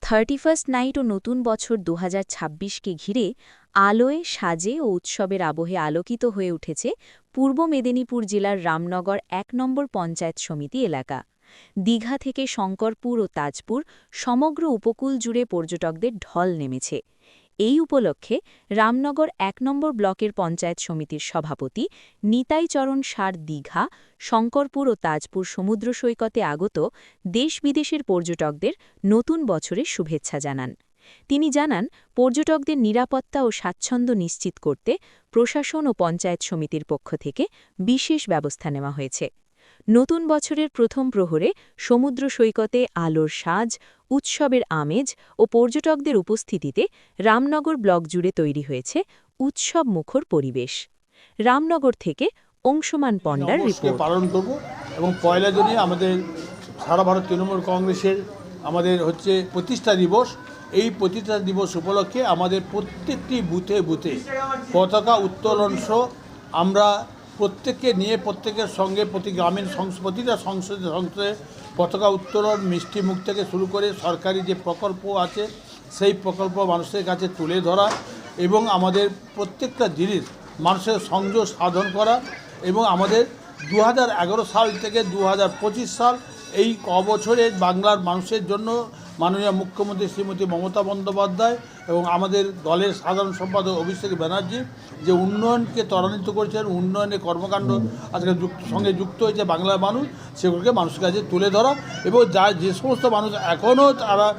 31st night ও নতুন বছর 2026কে ঘিরে আলোয় সাজে ও উৎসবের আবহে আলোকিত হয়ে উঠেছে পূর্ব মেদিনীপুর জেলার রামনগর ১ নম্বর পঞ্চায়েত সমিতি এলাকা। দীঘা থেকে শঙ্করপুর ও তাজপুর সমগ্র উপকূল জুড়ে পর্যটকদের ঢল নেমেছে। এই উপলক্ষে রামনগর ১ নম্বর ব্লকের পঞ্চায়েত সমিতির সভাপতি নিতাই চরণ সার দীঘা, শঙ্করপুর ও তাজপুর সমুদ্র সৈকতে আগত দেশ-বিদেশের পর্যটকদের নতুন বছরের শুভেচ্ছা জানান। তিনি জানান, পর্যটকদের নিরাপত্তা ও স্বাচ্ছন্দ্য নিশ্চিত করতে প্রশাসন ও পঞ্চায়েত সমিতির পক্ষ থেকে বিশেষ ব্যবস্থা নেওয়া হয়েছে। নতুন বছরের প্রথম প্রহরে সমুদ্র সৈকতে আলোর সাজ, উৎসবের আমেজ ও পর্যটকদের উপস্থিতিতে রামনগর ব্লক জুড়ে তৈরি হয়েছে উৎসব মুখর পরিবেশ। রামনগর থেকে অংশমান পণ্ডার রিপোর্ট। পালন করব এবং পয়লা জুনে আমাদের সারা ভারত তৃণমূল কংগ্রেসের আমাদের প্রতিষ্ঠা দিবস। এই প্রতিষ্ঠা দিবস উপলক্ষে আমাদের প্রত্যেকটি বুথে বুথে পতাকা উত্তোলন সহ আমরা প্রত্যেককে নিয়ে প্রত্যেকের সঙ্গে প্রতি গ্রামীণ প্রতিটা সংসদে পতাকা উত্তোলন, মিষ্টি মুখ থেকে শুরু করে সরকারি যে প্রকল্প আছে সেই প্রকল্প মানুষের কাছে তুলে ধরা এবং আমাদের প্রত্যেকটা জিনিস মানুষের সংযোগ সাধন করা এবং আমাদের 2011 সাল থেকে 2025 সাল এই বছরে বাংলার মানুষের জন্য মাননীয় মুখ্যমন্ত্রী শ্রীমতী মমতা বন্দ্যোপাধ্যায় এবং আমাদের দলের সাধারণ সম্পাদক অভিষেক ব্যানার্জি যে উন্নয়নকে ত্বরান্বিত করেছেন, উন্নয়নের কর্মকাণ্ড আজকে সঙ্গে যুক্ত হয়েছে বাংলার মানুষ, সেগুলোকে মানুষের কাছে তুলে ধরা এবং যে সমস্ত মানুষ এখনও তারা